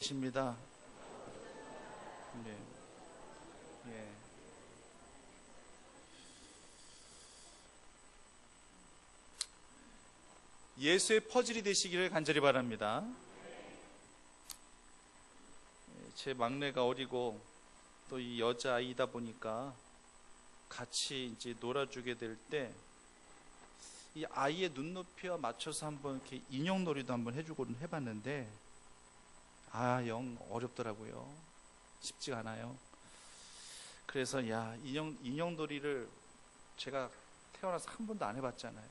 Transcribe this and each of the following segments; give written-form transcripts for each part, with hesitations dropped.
십니다. 네. 예. 예수의 퍼즐이 되시기를 간절히 바랍니다. 제 막내가 어리고 또 이 여자아이다 보니까 같이 이제 놀아주게 될 때 이 아이의 눈높이와 맞춰서 한번 이렇게 인형놀이도 한번 해주고는 해봤는데 영 어렵더라고요. 쉽지가 않아요. 그래서 인형놀이를 제가 태어나서 한 번도 안 해봤잖아요.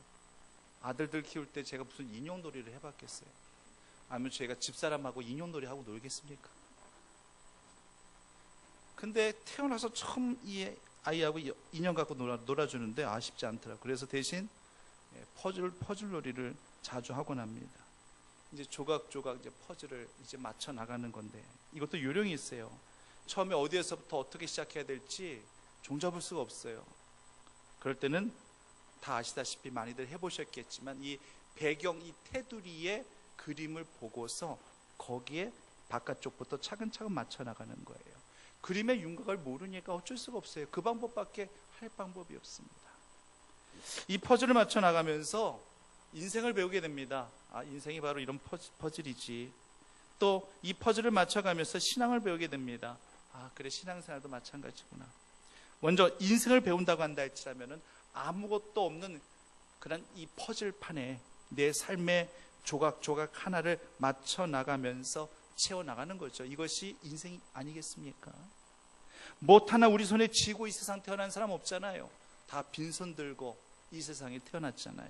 아들들 키울 때 제가 무슨 인형놀이를 해봤겠어요? 아니면 제가 집사람하고 인형놀이 하고 놀겠습니까? 근데 태어나서 처음 이 아이하고 인형 갖고 놀아주는데 쉽지 않더라고요. 그래서 대신 퍼즐 놀이를 자주 하곤 합니다. 이제 조각조각 이제 퍼즐을 이제 맞춰 나가는 건데 이것도 요령이 있어요. 처음에 어디에서부터 어떻게 시작해야 될지 종잡을 수가 없어요. 그럴 때는 다 아시다시피 많이들 해보셨겠지만 이 배경, 이 테두리의 그림을 보고서 거기에 바깥쪽부터 차근차근 맞춰 나가는 거예요. 그림의 윤곽을 모르니까 어쩔 수가 없어요. 그 방법밖에 할 방법이 없습니다. 이 퍼즐을 맞춰 나가면서 인생을 배우게 됩니다. 인생이 바로 이런 퍼즐이지. 또 이 퍼즐을 맞춰가면서 신앙을 배우게 됩니다. 그래, 신앙생활도 마찬가지구나. 먼저 인생을 배운다고 한다 할지라면은 아무것도 없는 그런 이 퍼즐판에 내 삶의 조각조각 하나를 맞춰 나가면서 채워나가는 거죠. 이것이 인생이 아니겠습니까? 못 하나 우리 손에 쥐고 이 세상 태어난 사람 없잖아요. 다 빈손 들고 이 세상에 태어났잖아요.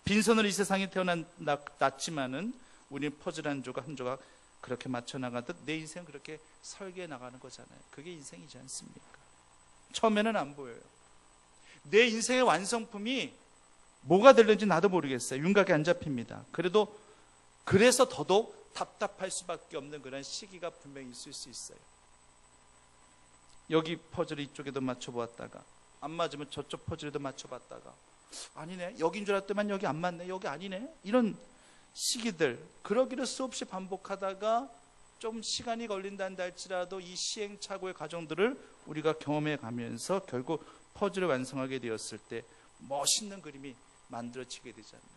빈손으로 이 세상에 태어났지만은 우리는 퍼즐 한 조각 한 조각 그렇게 맞춰 나가듯 내 인생 그렇게 설계해 나가는 거잖아요. 그게 인생이지 않습니까? 처음에는 안 보여요. 내 인생의 완성품이 뭐가 될는지 나도 모르겠어요. 윤곽이 안 잡힙니다. 그래서 더더욱 답답할 수밖에 없는 그런 시기가 분명히 있을 수 있어요. 여기 퍼즐을 이쪽에도 맞춰보았다가 안 맞으면 저쪽 퍼즐에도 맞춰봤다가 아니네, 여긴 줄 알았더만 여기 안 맞네, 여기 아니네, 이런 시기들, 그러기를 수없이 반복하다가 좀 시간이 걸린다는다 할지라도 이 시행착오의 과정들을 우리가 경험해 가면서 결국 퍼즐을 완성하게 되었을 때 멋있는 그림이 만들어지게 되지 않나요?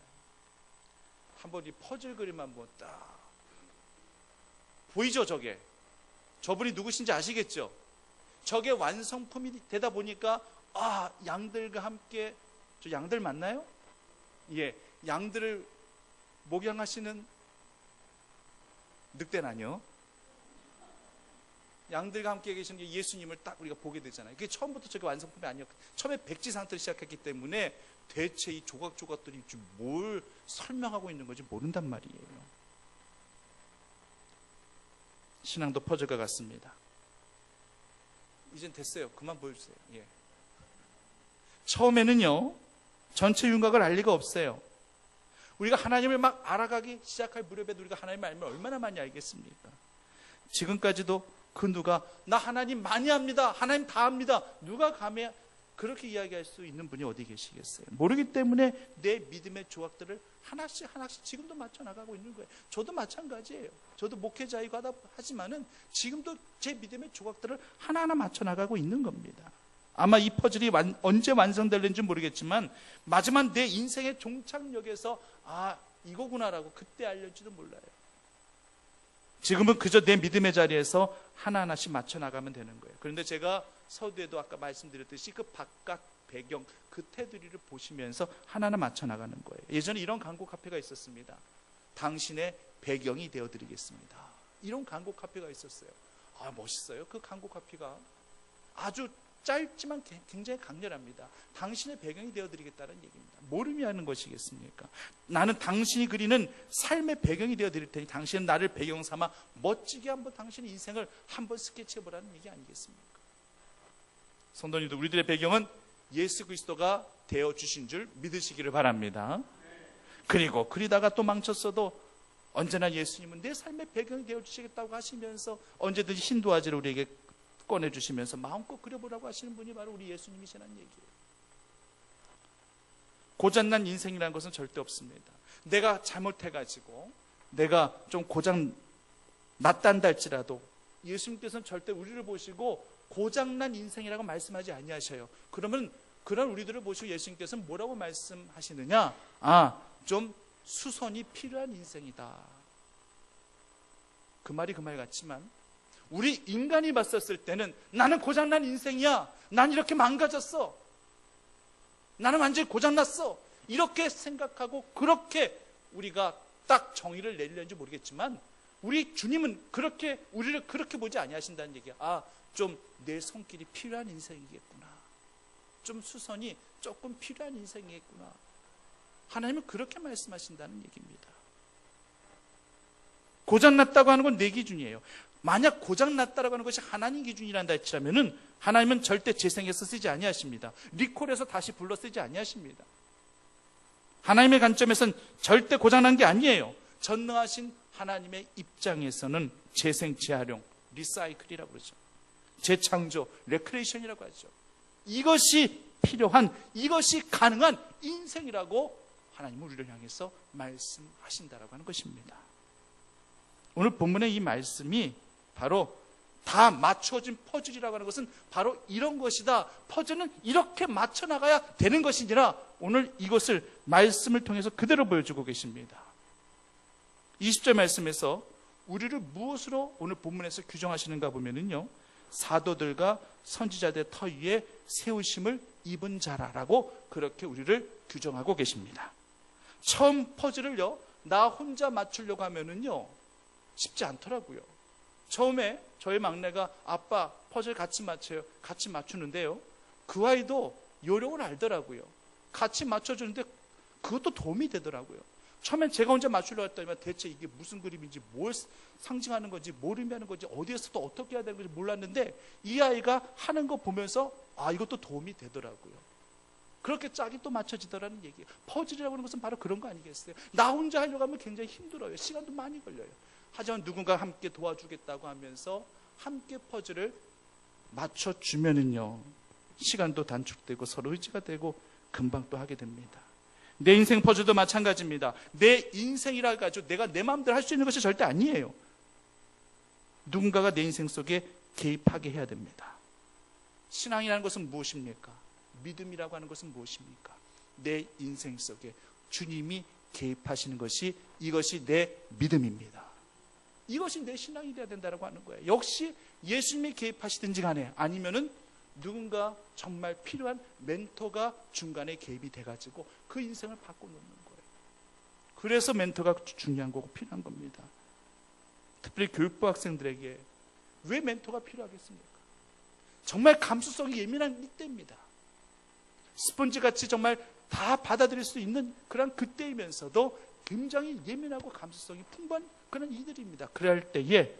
한번 이 퍼즐 그림 한번 딱 보이죠? 저분이 누구신지 아시겠죠? 저게 완성품이 되다 보니까 양들과 함께, 저 양들 맞나요? 예, 양들을 목양하시는 늑대는 아니요. 양들과 함께 계시는 예수님을 딱 우리가 보게 되잖아요. 그게 처음부터 저게 완성품이 아니었고 처음에 백지 상태로 시작했기 때문에 대체 이 조각조각들이 뭘 설명하고 있는 건지 모른단 말이에요. 신앙도 퍼즐과 같습니다. 이젠 됐어요. 그만 보여주세요. 예. 처음에는요, 전체 윤곽을 알 리가 없어요. 우리가 하나님을 막 알아가기 시작할 무렵에 우리가 하나님을 알면 얼마나 많이 알겠습니까? 지금까지도 나 하나님 많이 합니다, 하나님 다 합니다, 누가 감히 그렇게 이야기할 수 있는 분이 어디 계시겠어요? 모르기 때문에 내 믿음의 조각들을 하나씩 지금도 맞춰 나가고 있는 거예요. 저도 마찬가지예요. 저도 목회자이고 하지만은 지금도 제 믿음의 조각들을 하나하나 맞춰 나가고 있는 겁니다. 아마 이 퍼즐이 언제 완성될는지 모르겠지만 마지막 내 인생의 종착역에서 이거구나라고 그때 알려지도 몰라요. 지금은 그저 내 믿음의 자리에서 하나하나씩 맞춰 나가면 되는 거예요. 그런데 제가 서두에도 아까 말씀드렸듯이 그 바깥 배경, 그 테두리를 보시면서 하나하나 맞춰 나가는 거예요. 예전에 이런 광고 카페가 있었습니다. 당신의 배경이 되어드리겠습니다. 이런 광고 카페가 있었어요. 멋있어요. 그 광고 카페가 아주 짧지만 굉장히 강렬합니다. 당신의 배경이 되어드리겠다는 얘기입니다. 뭘 의미하는 것이겠습니까? 나는 당신이 그리는 삶의 배경이 되어드릴 테니 당신은 나를 배경 삼아 멋지게 한번 당신의 인생을 한번 스케치해보라는 얘기 아니겠습니까? 성도님들, 우리들의 배경은 예수 그리스도가 되어주신 줄 믿으시기를 바랍니다. 그리고 그리다가 또 망쳤어도 언제나 예수님은 내 삶의 배경이 되어주시겠다고 하시면서 언제든지 흰 도화지를 우리에게 꺼내주시면서 마음껏 그려보라고 하시는 분이 바로 우리 예수님이시라는 얘기예요. 고장난 인생이라는 것은 절대 없습니다. 내가 잘못해가지고 내가 좀 고장난 낫단다 할지라도 예수님께서는 절대 우리를 보시고 고장난 인생이라고 말씀하지 아니하셔요. 그러면 그런 우리들을 보시고 예수님께서는 뭐라고 말씀하시느냐? 좀 수선이 필요한 인생이다. 그 말이 그 말 같지만 우리 인간이 봤었을 때는 나는 고장난 인생이야. 난 이렇게 망가졌어. 나는 완전히 고장났어. 이렇게 생각하고 그렇게 우리가 딱 정의를 내리려는지 모르겠지만 우리 주님은 그렇게 우리를 그렇게 보지 아니하신다는 얘기야. 좀 내 손길이 필요한 인생이겠구나. 좀 수선이 조금 필요한 인생이겠구나. 하나님은 그렇게 말씀하신다는 얘기입니다. 고장났다고 하는 건 내 기준이에요. 만약 고장났다라고 하는 것이 하나님 기준이란다 할지라면은 하나님은 절대 재생해서 쓰지 아니하십니다. 리콜해서 다시 불러 쓰지 아니하십니다. 하나님의 관점에서는 절대 고장난 게 아니에요. 전능하신 하나님의 입장에서는 재생, 재활용, 리사이클이라고 그러죠. 재창조, 레크레이션이라고 하죠. 이것이 필요한, 이것이 가능한 인생이라고 하나님은 우리를 향해서 말씀하신다라고 하는 것입니다. 오늘 본문의 이 말씀이 바로 다 맞춰진 퍼즐이라고 하는 것은 바로 이런 것이다. 퍼즐은 이렇게 맞춰 나가야 되는 것이니라 오늘 이것을 말씀을 통해서 그대로 보여주고 계십니다. 20절 말씀에서 우리를 무엇으로 오늘 본문에서 규정하시는가 보면은요, 사도들과 선지자들의 터 위에 세우심을 입은 자라라고 그렇게 우리를 규정하고 계십니다. 처음 퍼즐을요, 나 혼자 맞추려고 하면은요 쉽지 않더라고요. 처음에 저희 막내가 아빠 퍼즐 같이 맞춰요. 같이 맞추는데요, 그 아이도 요령을 알더라고요. 같이 맞춰주는데 그것도 도움이 되더라고요. 처음엔 제가 혼자 맞추려고 했더니만 대체 이게 무슨 그림인지, 뭘 상징하는 건지, 뭘 의미하는 건지, 어디에서 또 어떻게 해야 되는 건지 몰랐는데 이 아이가 하는 거 보면서 이것도 도움이 되더라고요. 그렇게 짝이 또 맞춰지더라는 얘기예요. 퍼즐이라고 하는 것은 바로 그런 거 아니겠어요? 나 혼자 하려고 하면 굉장히 힘들어요. 시간도 많이 걸려요. 하지만 누군가 함께 도와주겠다고 하면서 함께 퍼즐을 맞춰주면은요, 시간도 단축되고 서로 의지가 되고 금방 또 하게 됩니다. 내 인생 퍼즐도 마찬가지입니다. 내 인생이라 가지고 내가 내 마음대로 할 수 있는 것이 절대 아니에요. 누군가가 내 인생 속에 개입하게 해야 됩니다. 신앙이라는 것은 무엇입니까? 믿음이라고 하는 것은 무엇입니까? 내 인생 속에 주님이 개입하시는 것이, 이것이 내 믿음입니다. 이것이 내 신앙이 되어야 된다고 하는 거예요. 역시 예수님이 개입하시든지 간에 아니면은 누군가 정말 필요한 멘토가 중간에 개입이 돼가지고 그 인생을 바꿔놓는 거예요. 그래서 멘토가 중요한 거고 필요한 겁니다. 특별히 교육부 학생들에게 왜 멘토가 필요하겠습니까? 정말 감수성이 예민한 이때입니다. 스펀지같이 정말 다 받아들일 수 있는 그런 그때이면서도 굉장히 예민하고 감수성이 풍부한 그런 이들입니다. 그럴 때에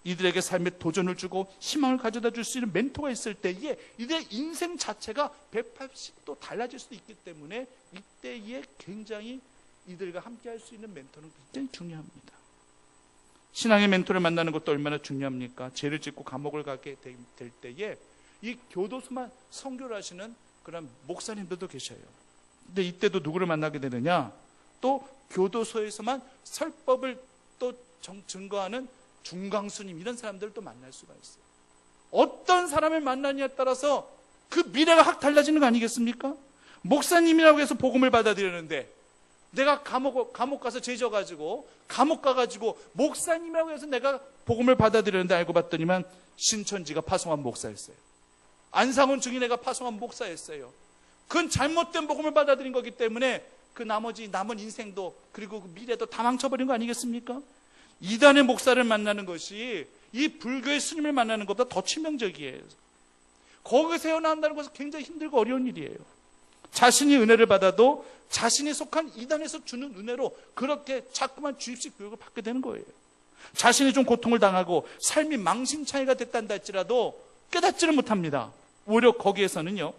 이들에게 삶의 도전을 주고 희망을 가져다 줄 수 있는 멘토가 있을 때에 이들의 인생 자체가 180도 달라질 수 있기 때문에 이때에 굉장히 이들과 함께 할 수 있는 멘토는 굉장히 중요합니다. 신앙의 멘토를 만나는 것도 얼마나 중요합니까? 죄를 짓고 감옥을 가게 될 때에 이 교도소만 선교를 하시는 그런 목사님들도 계셔요. 근데 이때도 누구를 만나게 되느냐? 또 교도소에서만 설법을 또 증거하는 중강수님, 이런 사람들을 또 만날 수가 있어요. 어떤 사람을 만나느냐에 따라서 그 미래가 확 달라지는 거 아니겠습니까? 목사님이라고 해서 복음을 받아들였는데 내가 감옥 가서 죄 져가지고 감옥 가가지고 목사님이라고 해서 내가 복음을 받아들였는데 알고 봤더니만 신천지가 파송한 목사였어요. 안상훈 증인회가 파송한 목사였어요. 그건 잘못된 복음을 받아들인 거기 때문에 그 나머지 남은 인생도 그리고 그 미래도 다 망쳐버린 거 아니겠습니까? 이단의 목사를 만나는 것이 이 불교의 스님을 만나는 것보다 더 치명적이에요. 거기서 헤어나온다는 것은 굉장히 힘들고 어려운 일이에요. 자신이 은혜를 받아도 자신이 속한 이단에서 주는 은혜로 그렇게 자꾸만 주입식 교육을 받게 되는 거예요. 자신이 좀 고통을 당하고 삶이 망신창이가 됐단다 할지라도 깨닫지를 못합니다. 오히려 거기에서는요,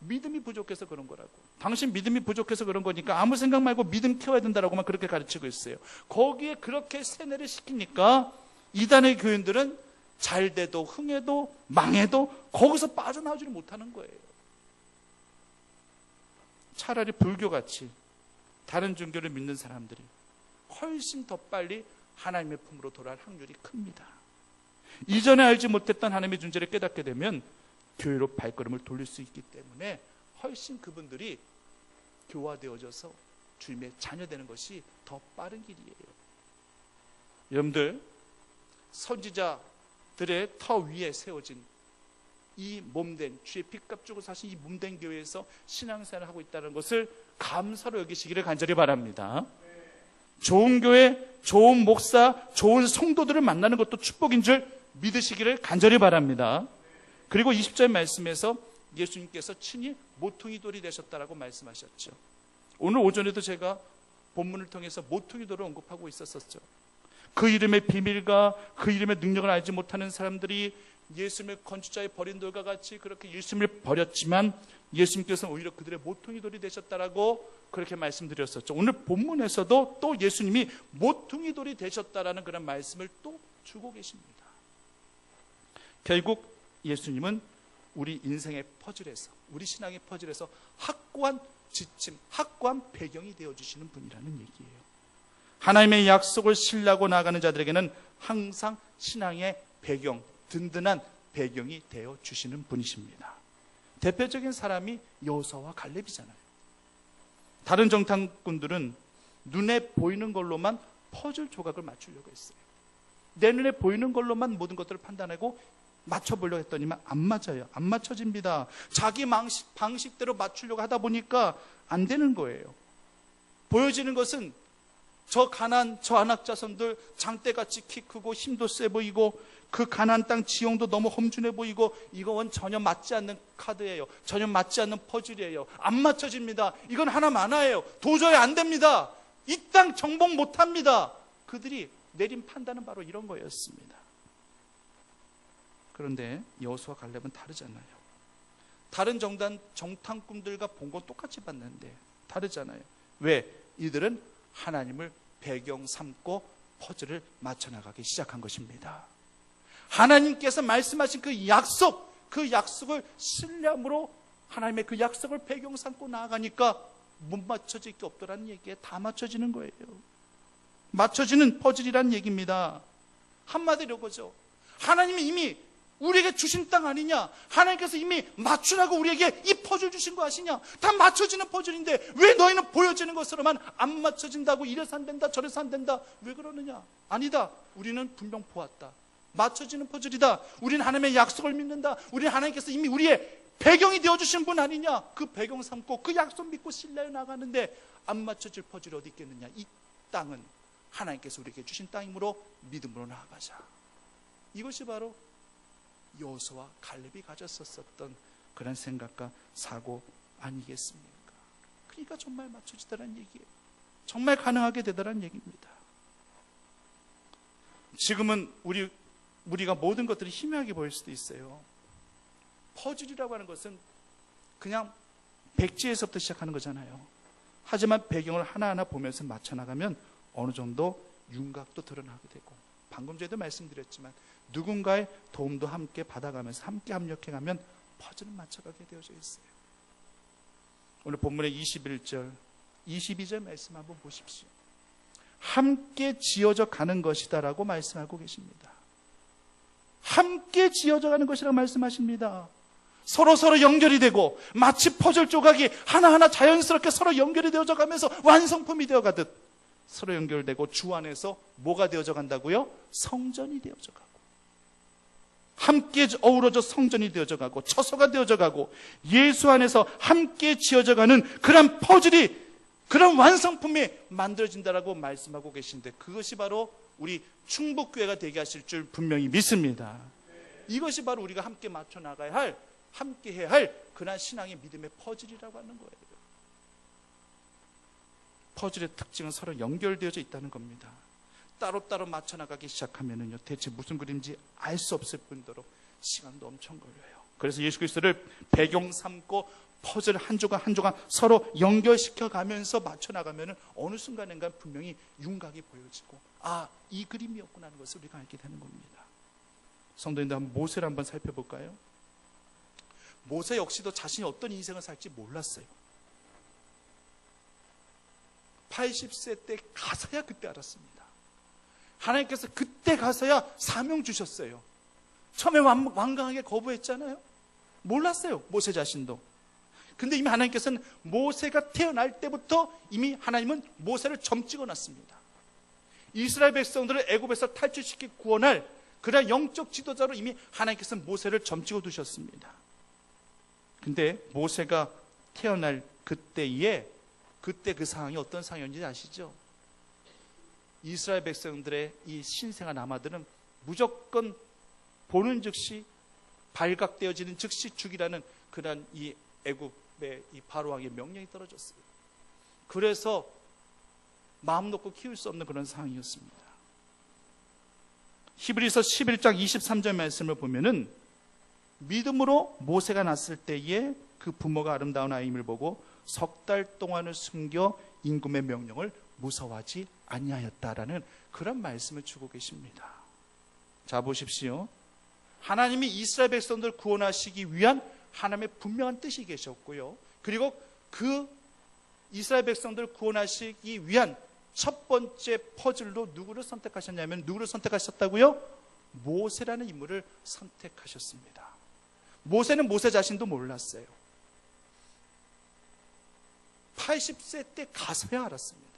믿음이 부족해서 그런 거라고. 당신 믿음이 부족해서 그런 거니까 아무 생각 말고 믿음 키워야 된다라고만 그렇게 가르치고 있어요. 거기에 그렇게 세뇌를 시키니까 이단의 교인들은 잘 돼도 흥해도 망해도 거기서 빠져나오지를 못하는 거예요. 차라리 불교같이 다른 종교를 믿는 사람들이 훨씬 더 빨리 하나님의 품으로 돌아갈 확률이 큽니다. 이전에 알지 못했던 하나님의 존재를 깨닫게 되면 교회로 발걸음을 돌릴 수 있기 때문에 훨씬 그분들이 교화되어져서 주님의 자녀되는 것이 더 빠른 길이에요. 여러분들, 선지자들의 터 위에 세워진 이 몸된, 주의 핏값 주고 사신 이 몸된 교회에서 신앙생활을 하고 있다는 것을 감사로 여기시기를 간절히 바랍니다. 좋은 교회, 좋은 목사, 좋은 성도들을 만나는 것도 축복인 줄 믿으시기를 간절히 바랍니다. 그리고 20절 말씀에서 예수님께서 친히 모퉁이 돌이 되셨다라고 말씀하셨죠. 오늘 오전에도 제가 본문을 통해서 모퉁이 돌을 언급하고 있었었죠. 그 이름의 비밀과 그 이름의 능력을 알지 못하는 사람들이 예수님을 건축자의 버린 돌과 같이 그렇게 예수님을 버렸지만 예수님께서는 오히려 그들의 모퉁이 돌이 되셨다라고 그렇게 말씀드렸었죠. 오늘 본문에서도 또 예수님이 모퉁이 돌이 되셨다라는 그런 말씀을 또 주고 계십니다. 결국 예수님은 우리 인생의 퍼즐에서, 우리 신앙의 퍼즐에서 확고한 지침, 확고한 배경이 되어주시는 분이라는 얘기예요. 하나님의 약속을 신뢰하고 나아가는 자들에게는 항상 신앙의 배경, 든든한 배경이 되어주시는 분이십니다. 대표적인 사람이 여호수아와 갈렙이잖아요. 다른 정탐꾼들은 눈에 보이는 걸로만 퍼즐 조각을 맞추려고 했어요. 내 눈에 보이는 걸로만 모든 것들을 판단하고 맞춰보려고 했더니만 안 맞아요. 안 맞춰집니다. 자기 방식대로 맞추려고 하다 보니까 안 되는 거예요. 보여지는 것은 저 안악자손들 장대같이 키 크고 힘도 세 보이고 그 가나안 땅 지형도 너무 험준해 보이고 이건 전혀 맞지 않는 카드예요. 전혀 맞지 않는 퍼즐이에요. 안 맞춰집니다. 이건 하나 만화예요. 도저히 안 됩니다. 이 땅 정복 못합니다. 그들이 내린 판단은 바로 이런 거였습니다. 그런데 여호수아 갈렙은 다르잖아요. 다른 정탐꾼들과 본 건 똑같이 봤는데 다르잖아요. 왜? 이들은 하나님을 배경 삼고 퍼즐을 맞춰나가기 시작한 것입니다. 하나님께서 말씀하신 그 약속을 신뢰함으로 하나님의 그 약속을 배경 삼고 나아가니까 못 맞춰질 게 없더라는 얘기에 다 맞춰지는 거예요. 맞춰지는 퍼즐이라는 얘기입니다. 한마디로 그죠. 하나님이 이미 우리에게 주신 땅 아니냐? 하나님께서 이미 맞추라고 우리에게 이 퍼즐 주신 거 아시냐? 다 맞춰지는 퍼즐인데 왜 너희는 보여지는 것으로만 안 맞춰진다고 이래서 안 된다 저래서 안 된다 왜 그러느냐? 아니다. 우리는 분명 보았다. 맞춰지는 퍼즐이다. 우리는 하나님의 약속을 믿는다. 우리는 하나님께서 이미 우리의 배경이 되어주신 분 아니냐? 그 배경 삼고 그 약속 믿고 신뢰해 나가는데 안 맞춰질 퍼즐이 어디 있겠느냐? 이 땅은 하나님께서 우리에게 주신 땅이므로 믿음으로 나아가자. 이것이 바로 여호수아와 갈렙이 가졌었던 그런 생각과 사고 아니겠습니까? 그러니까 정말 맞춰지더란 얘기예요. 정말 가능하게 되더란 얘기입니다. 지금은 우리가 모든 것들이 희미하게 보일 수도 있어요. 퍼즐이라고 하는 것은 그냥 백지에서부터 시작하는 거잖아요. 하지만 배경을 하나하나 보면서 맞춰나가면 어느 정도 윤곽도 드러나게 되고, 방금 전에도 말씀드렸지만 누군가의 도움도 함께 받아가면서 함께 합력해가면 퍼즐은 맞춰가게 되어져 있어요. 오늘 본문의 21절, 22절 말씀 한번 보십시오. 함께 지어져 가는 것이다라고 말씀하고 계십니다. 함께 지어져 가는 것이라고 말씀하십니다. 서로 연결이 되고 마치 퍼즐 조각이 하나하나 자연스럽게 서로 연결이 되어져 가면서 완성품이 되어 가듯 서로 연결되고 주 안에서 뭐가 되어져 간다고요? 성전이 되어져 가고 함께 어우러져 성전이 되어져 가고 처소가 되어져 가고 예수 안에서 함께 지어져 가는 그런 퍼즐이, 그런 완성품이 만들어진다라고 말씀하고 계신데 그것이 바로 우리 충북교회가 되게 하실 줄 분명히 믿습니다. 이것이 바로 우리가 함께 맞춰 나가야 할, 함께 해야 할 그런 신앙의 믿음의 퍼즐이라고 하는 거예요. 퍼즐의 특징은 서로 연결되어져 있다는 겁니다. 따로따로 맞춰 나가기 시작하면은요, 대체 무슨 그림인지 알 수 없을 뿐더러 시간도 엄청 걸려요. 그래서 예수 그리스도를 배경 삼고 퍼즐 한 조각 한 조각 서로 연결시켜 가면서 맞춰 나가면은 어느 순간인가 분명히 윤곽이 보여지고, 아, 이 그림이었구나 하는 것을 우리가 알게 되는 겁니다. 성도님들, 한번 모세를 한번 살펴볼까요? 모세 역시도 자신이 어떤 인생을 살지 몰랐어요. 80세 때 가서야 그때 알았습니다. 하나님께서 그때 가서야 사명 주셨어요. 처음에 완강하게 거부했잖아요. 몰랐어요, 모세 자신도. 근데 이미 하나님께서는 모세가 태어날 때부터 이미 하나님은 모세를 점 찍어놨습니다. 이스라엘 백성들을 애굽에서 탈출시키고 구원할 그런 영적 지도자로 이미 하나님께서는 모세를 점 찍어 두셨습니다. 근데 모세가 태어날 그때 그 상황이 어떤 상황인지 아시죠? 이스라엘 백성들의 이 신생아 남아들은 무조건 보는 즉시 발각되어지는 즉시 죽이라는 그런 이 애굽의 이 바로왕의 명령이 떨어졌어요. 그래서 마음 놓고 키울 수 없는 그런 상황이었습니다. 히브리서 11장 23절 말씀을 보면은 믿음으로 모세가 낳았을 때에 그 부모가 아름다운 아이임을 보고 석 달 동안을 숨겨 임금의 명령을 무서워하지 아니하였다라는 그런 말씀을 주고 계십니다. 자, 보십시오. 하나님이 이스라엘 백성들을 구원하시기 위한 하나님의 분명한 뜻이 계셨고요. 그리고 그 이스라엘 백성들을 구원하시기 위한 첫 번째 퍼즐로 누구를 선택하셨냐면 누구를 선택하셨다고요? 모세라는 인물을 선택하셨습니다. 모세는 모세 자신도 몰랐어요. 80세 때 가서야 알았습니다.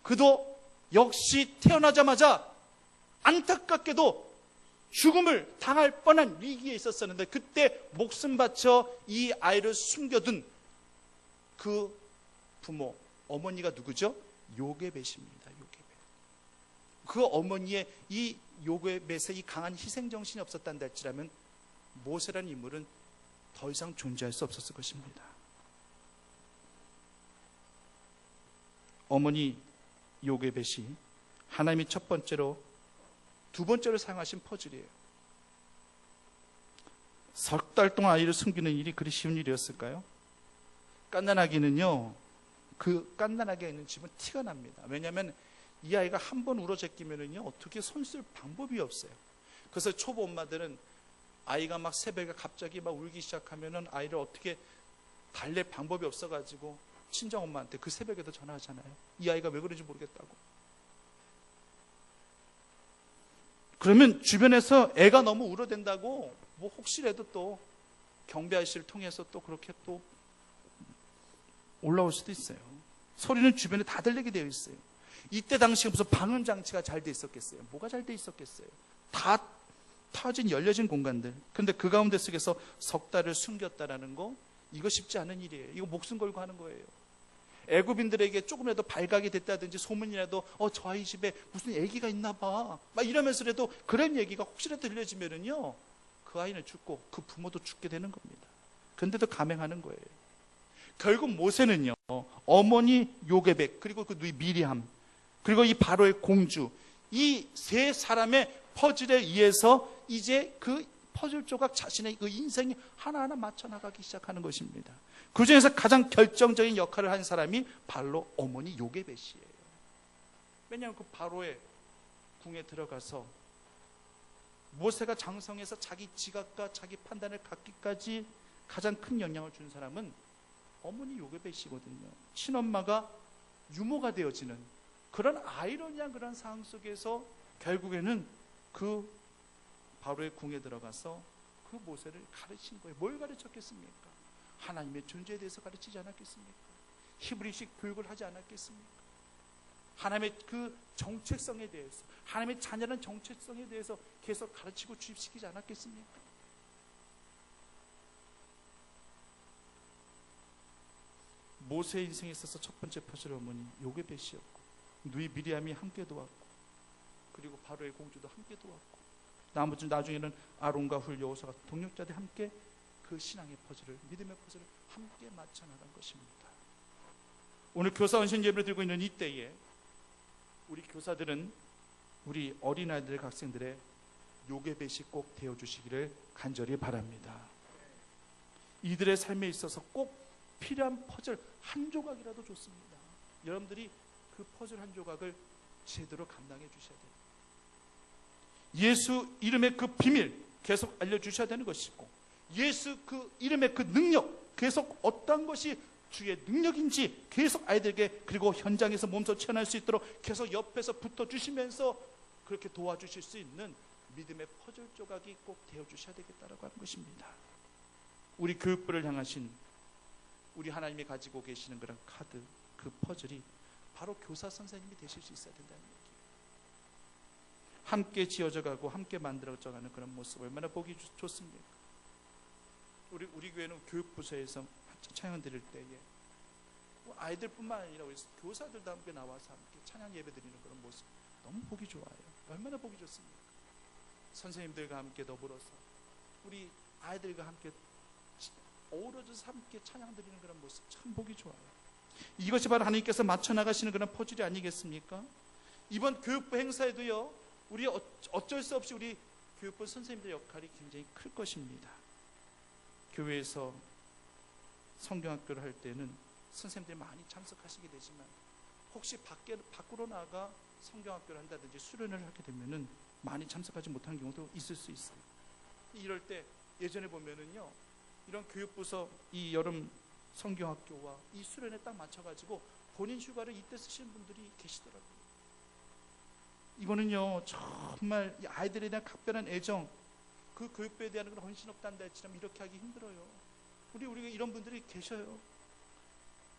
그도 역시 태어나자마자 안타깝게도 죽음을 당할 뻔한 위기에 있었었는데 그때 목숨 바쳐 이 아이를 숨겨둔 그 부모, 어머니가 누구죠? 요게벳입니다. 요게벳. 그 어머니의 이 요게벳의 이 강한 희생정신이 없었단다 할지라면 모세라는 인물은 더 이상 존재할 수 없었을 것입니다. 어머니 요게벳이 하나님이 첫 번째로, 두 번째로 사용하신 퍼즐이에요. 석 달 동안 아이를 숨기는 일이 그리 쉬운 일이었을까요? 갓난아기는요, 그 갓난아기가 있는 집은 티가 납니다. 왜냐하면 이 아이가 한 번 울어제끼면은요 어떻게 손 쓸 방법이 없어요. 그래서 초보 엄마들은 아이가 막 새벽에 갑자기 막 울기 시작하면은 아이를 어떻게 달랠 방법이 없어가지고 친정 엄마한테 그 새벽에도 전화하잖아요. 이 아이가 왜 그런지 모르겠다고. 그러면 주변에서 애가 너무 울어댄다고 뭐 혹시라도 또 경비 아저씨를 통해서 또 그렇게 또 올라올 수도 있어요. 소리는 주변에 다 들리게 되어 있어요. 이때 당시에 무슨 방음 장치가 잘 돼 있었겠어요? 뭐가 잘 돼 있었겠어요? 다 터진 열려진 공간들. 근데 그 가운데 속에서 석 달을 숨겼다라는 거, 이거 쉽지 않은 일이에요. 이거 목숨 걸고 하는 거예요. 애굽인들에게 조금이라도 발각이 됐다든지 소문이라도 저 아이 집에 무슨 애기가 있나 봐 막 이러면서라도 그런 얘기가 혹시라도 들려지면은요 그 아이는 죽고 그 부모도 죽게 되는 겁니다. 근데도 감행하는 거예요. 결국 모세는요 어머니 요게벳 그리고 그 누이 미리암 그리고 이 바로의 공주 이 세 사람의 퍼즐에 의해서 이제 그 퍼즐 조각 자신의 그 인생이 하나하나 맞춰 나가기 시작하는 것입니다. 그 중에서 가장 결정적인 역할을 한 사람이 바로 어머니 요게벳이에요. 왜냐하면 그 바로의 궁에 들어가서 모세가 장성해서 자기 지각과 자기 판단을 갖기까지 가장 큰 영향을 준 사람은 어머니 요게벳이거든요. 친엄마가 유모가 되어지는 그런 아이러니한 그런 상황 속에서 결국에는 그 바로의 궁에 들어가서 그 모세를 가르친 거예요. 뭘 가르쳤겠습니까? 하나님의 존재에 대해서 가르치지 않았겠습니까? 히브리식 교육을 하지 않았겠습니까? 하나님의 그 정체성에 대해서, 하나님의 자녀라는 정체성에 대해서 계속 가르치고 주입시키지 않았겠습니까? 모세의 인생에 있어서 첫 번째 퍼즐 어머니 요게벳이었고 누이 미리암이 함께 도왔고 그리고 바로의 공주도 함께 도왔고 나중에는 아론과 훌 여호수아 같은 동력자들이 함께 그 신앙의 퍼즐을, 믿음의 퍼즐을 함께 맞춰 나간 것입니다. 오늘 교사 헌신 예배를 드리고 있는 이때에 우리 교사들은 우리 어린아이들, 학생들의 요게벳이 꼭 되어주시기를 간절히 바랍니다. 이들의 삶에 있어서 꼭 필요한 퍼즐 한 조각이라도 좋습니다. 여러분들이 그 퍼즐 한 조각을 제대로 감당해 주셔야 돼요. 예수 이름의 그 비밀 계속 알려주셔야 되는 것이고 예수 그 이름의 그 능력 계속 어떤 것이 주의 능력인지 계속 아이들에게, 그리고 현장에서 몸소 체험할 수 있도록 계속 옆에서 붙어주시면서 그렇게 도와주실 수 있는 믿음의 퍼즐 조각이 꼭 되어주셔야 되겠다라고 하는 것입니다. 우리 교육부를 향하신 우리 하나님이 가지고 계시는 그런 카드, 그 퍼즐이 바로 교사 선생님이 되실 수 있어야 된다는 얘기예요. 함께 지어져가고 함께 만들어져가는 그런 모습 얼마나 보기 좋습니까? 우리 교회는 교육부서에서 찬양 드릴 때에 아이들뿐만 아니라 우리 교사들도 함께 나와서 함께 찬양 예배 드리는 그런 모습 너무 보기 좋아요. 얼마나 보기 좋습니까? 선생님들과 함께 더불어서 우리 아이들과 함께 어우러져서 함께 찬양 드리는 그런 모습 참 보기 좋아요. 이것이 바로 하나님께서 맞춰 나가시는 그런 퍼즐이 아니겠습니까? 이번 교육부 행사에도요, 우리 어쩔 수 없이 우리 교육부 선생님들 역할이 굉장히 클 것입니다. 교회에서 성경학교를 할 때는 선생님들이 많이 참석하시게 되지만 혹시 밖으로 나가 성경학교를 한다든지 수련을 하게 되면은 많이 참석하지 못하는 경우도 있을 수 있어요. 이럴 때 예전에 보면은요, 이런 교육부서 이 여름 성경학교와 이 수련에 딱 맞춰가지고 본인 휴가를 이때 쓰시는 분들이 계시더라고요. 이거는요, 정말 이 아이들에 대한 각별한 애정, 그 교육부에 대한 그런 헌신없단다 했지만 이렇게 하기 힘들어요. 우리가 이런 분들이 계셔요.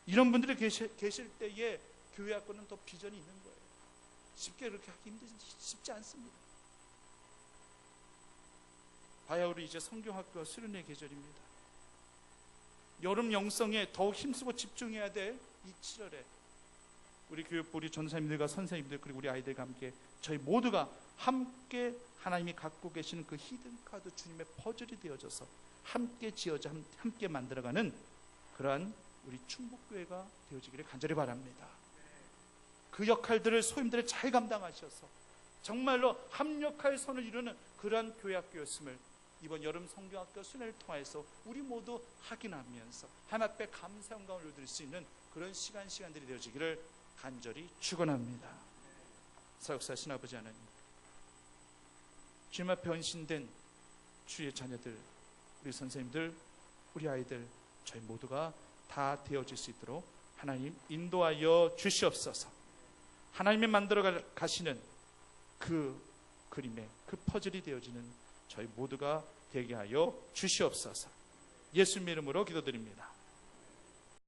이런 분들이 계실 때에 교회학교는 더 비전이 있는 거예요. 쉽게 그렇게 하기 쉽지 않습니다. 바야흐로 이제 성경학교와 수련의 계절입니다. 여름 영성에 더욱 힘쓰고 집중해야 될 이 7월에 우리 교육부, 우리 전사님들과 선생님들, 그리고 우리 아이들과 함께 저희 모두가 함께 하나님이 갖고 계시는 그 히든카드 주님의 퍼즐이 되어져서 함께 지어져 함께 만들어가는 그러한 우리 충북교회가 되어지기를 간절히 바랍니다. 그 역할들을 소임들을 잘 감당하셔서 정말로 합력할 선을 이루는 그러한 교회학교였음을 이번 여름 성경학교 수련을 통해서 우리 모두 확인하면서 하나님 앞에 감사의 영광을 올려드릴 수 있는 그런 시간들이 되어지기를 간절히 축원합니다. 사역사신 아버지 하나님, 주님 앞에 헌신된 주의 자녀들, 우리 선생님들, 우리 아이들, 저희 모두가 다 되어질 수 있도록 하나님 인도하여 주시옵소서. 하나님이 만들어 가시는 그 그림의 그 퍼즐이 되어지는 저희 모두가 되게 하여 주시옵소서. 예수님의 이름으로 기도드립니다.